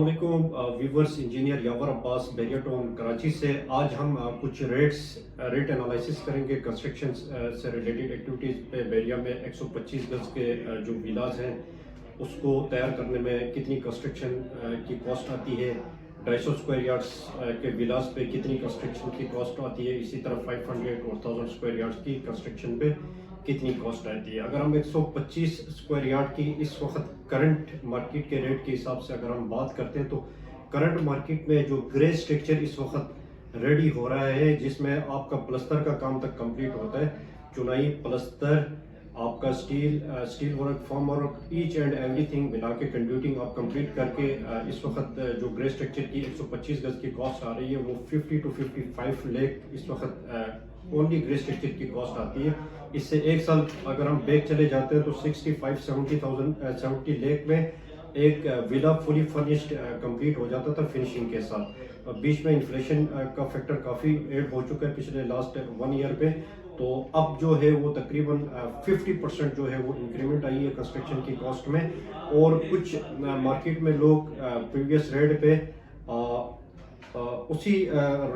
अस्सलामुअलैकुम viewers. Engineer यावर Abbas Bairiya town Karachi से आज हम कुछ रेट एनालिसिस करेंगे कंस्ट्रक्शन से रिलेटेड एक्टिविटीज़ पे। बैरिया में 125 गज के जो विलाज हैं उसको तैयार करने में कितनी कंस्ट्रक्शन की कॉस्ट आती है, 250 स्क्वायर यार्ड्स के विलाज पे कितनी कंस्ट्रक्शन की कॉस्ट आती है, इसी तरह 500 और 1000 स्क्वायर यार्ड्स की कंस्ट्रक्शन पे कितनी कॉस्ट आती है। अगर हम 125 स्क्वायर यार्ड की इस वक्त करंट मार्केट के रेट के हिसाब से अगर हम बात करते हैं तो करंट मार्केट में जो ग्रे स्ट्रक्चर इस वक्त रेडी हो रहा है, जिसमें आपका प्लस्तर का काम तक कंप्लीट होता है, चुनाई, प्लस्तर, आपका steel work, form work, each and everything मिला के कंप्यूटिंग आप कंप्लीट करके इस वक्त जो ग्रे स्ट्रक्चर की 125 गज की कॉस्ट आ रही है वो 50 to 55 लाख इस वक्त ओनली ग्रे स्ट्रक्चर की कॉस्ट आती है। इससे एक साल अगर हम बैक चले जाते हैं तो 70 लाख में एक विला फुली फर्निश्ड कंप्लीट हो जाता था फिनिशिंग के साथ। बीच में इन्फ्लेशन का फैक्टर काफ़ी ऐड हो चुका है पिछले लास्ट 1 ईयर पे, तो अब जो है वो तकरीबन 50% जो है वो इंक्रीमेंट आई है कंस्ट्रक्शन की कॉस्ट में। और कुछ मार्केट में लोग प्रीवियस रेट पे उसी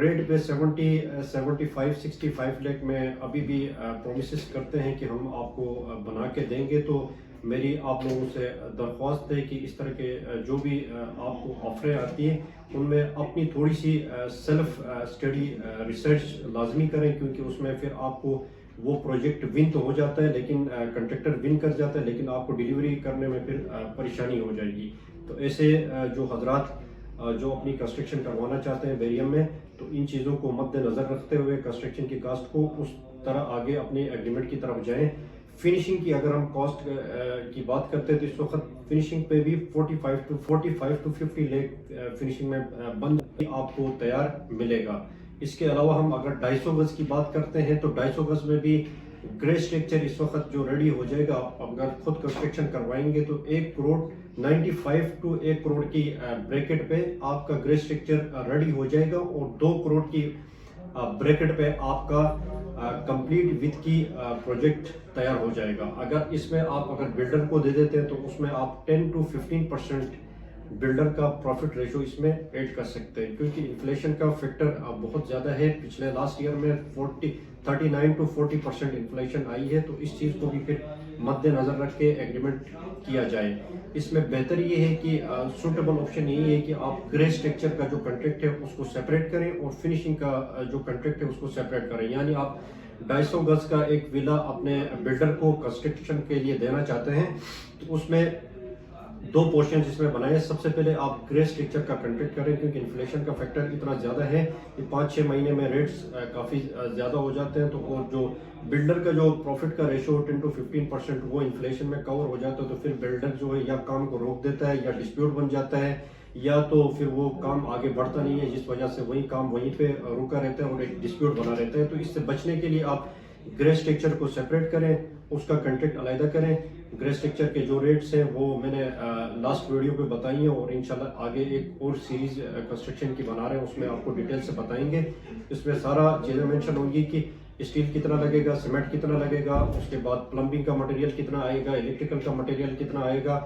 रेट पे 65 लाख में अभी भी प्रोमिस करते हैं कि हम आपको बना के देंगे। तो मेरी आप लोगों से दरख्वास्त है कि इस तरह के जो भी आपको ऑफरें आती हैं उनमें अपनी थोड़ी सी सेल्फ स्टडी रिसर्च लाजमी करें, क्योंकि उसमें फिर आपको वो प्रोजेक्ट विन तो हो जाता है लेकिन कंट्रैक्टर विन कर जाता है, लेकिन आपको डिलीवरी करने में फिर परेशानी हो जाएगी। तो ऐसे जो हजरात जो अपनी कंस्ट्रक्शन करवाना चाहते हैं बैरिया में, तो इन चीज़ों को मद्देनज़र रखते हुए कंस्ट्रक्शन की कास्ट को उस तरह आगे अपने एग्रीमेंट की तरफ जाएं। फिनिशिंग की अगर हम कॉस्ट की बात करते हैं तो इस वक्त फिनिशिंग पे भी 45 to 50 लाख फिनिशिंग में बन आपको तैयार मिलेगा। इसके अलावा हम अगर 250 गज की बात करते हैं तो 250 गज में भी ग्रे स्ट्रक्चर इस वक्त जो रेडी हो जाएगा, आप अगर खुद कंस्ट्रक्शन करवाएंगे तो 1 करोड़ 95 to 1 करोड़ की ब्रैकेट पे आपका ग्रे स्ट्रक्चर रेडी हो जाएगा और 2 करोड़ की ब्रैकेट पे आपका कंप्लीट विथ की प्रोजेक्ट तैयार हो जाएगा। अगर इसमें आप अगर बिल्डर को दे देते हैं तो उसमें आप 10 to 15% बिल्डर का प्रॉफिट रेशो इसमें ऐड कर सकते हैं, क्योंकि इन्फ्लेशन का फैक्टर बहुत ज़्यादा है। पिछले लास्ट ईयर में 39 to 40% इन्फ्लेशन आई है, तो इस चीज़ को भी फिर मद्देनज़र रख के एग्रीमेंट किया जाए। इसमें बेहतर ये है कि सूटेबल ऑप्शन यही है कि आप ग्रे स्ट्रक्चर का जो कॉन्ट्रैक्ट है उसको सेपरेट करें और फिनिशिंग का जो कॉन्ट्रैक्ट है उसको सेपरेट करें। यानी आप 250 गज का एक विला अपने बिल्डर को कंस्ट्रक्शन के लिए देना चाहते हैं तो उसमें 2 पोर्शन इसमें बनाए। सबसे पहले आप ग्रे स्ट्रक्चर का कॉन्ट्रैक्ट करें, क्योंकि इन्फ्लेशन का फैक्टर इतना ज़्यादा है कि 5-6 महीने में रेट्स काफ़ी ज़्यादा हो जाते हैं। तो और जो बिल्डर का जो प्रॉफिट का रेशो 10 to 15% वो इन्फ्लेशन में कवर हो जाता है, तो फिर बिल्डर जो है या काम को रोक देता है या डिस्प्यूट बन जाता है, या तो फिर वो काम आगे बढ़ता नहीं है, जिस वजह से वही काम वहीं पे रुका रहता है और एक डिस्प्यूट बना रहता है। तो इससे बचने के लिए आप ग्रे स्ट्रक्चर को सेपरेट करें, उसका कॉन्ट्रैक्ट अलग करें। ग्रे स्ट्रक्चर के जो रेट्स हैं वो मैंने लास्ट वीडियो पे बताई हैं और इंशाल्लाह आगे एक और सीरीज कंस्ट्रक्शन की बना रहे हैं, उसमें आपको डिटेल से बताएंगे। इसमें सारा चीज़ें मेंशन होंगी कि स्टील कितना लगेगा, सीमेंट कितना लगेगा, उसके बाद प्लम्बिंग का मटेरियल कितना आएगा, इलेक्ट्रिकल का मटेरियल कितना आएगा,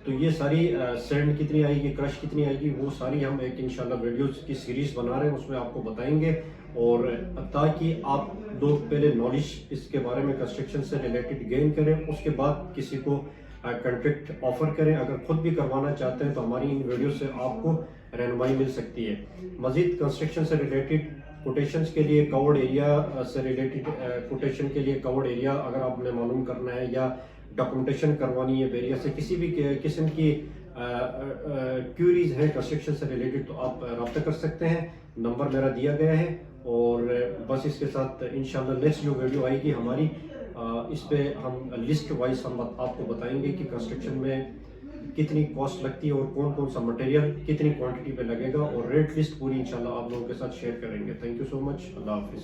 तो ये सारी सैंड कितनी आएगी, क्रश कितनी आएगी, वो सारी हम एक इंशाल्लाह वीडियोस की सीरीज बना रहे हैं, उसमें आपको बताएंगे। और ताकि आप लोग पहले नॉलेज इसके बारे में कंस्ट्रक्शन से रिलेटेड गेन करें, उसके बाद किसी को कॉन्ट्रैक्ट ऑफर करें। अगर खुद भी करवाना चाहते हैं तो हमारी इन वीडियो से आपको रहनुमाई मिल सकती है। मजीद कंस्ट्रक्शन से रिलेटेड कोटेशंस के लिए, कवर्ड एरिया से रिलेटेड कोटेशन के लिए कवर्ड एरिया अगर आपने मालूम करना है या डॉक्यूमेंटेशन करवानी है बैरिया से, किसी भी किस्म की क्यूरीज है कंस्ट्रक्शन से रिलेटेड, तो आप रब्ता कर सकते हैं। नंबर मेरा दिया गया है। और बस इसके साथ इंशाल्लाह नेक्स्ट जो वीडियो आएगी हमारी, इस पे हम लिस्ट वाइज हम आपको बताएंगे कि कंस्ट्रक्शन में कितनी कॉस्ट लगती है और कौन कौन सा मटेरियल कितनी क्वांटिटी पे लगेगा, और रेट लिस्ट पूरी इंशाल्लाह आप लोगों के साथ शेयर करेंगे। Thank you so much. अल्लाह हाफिज़।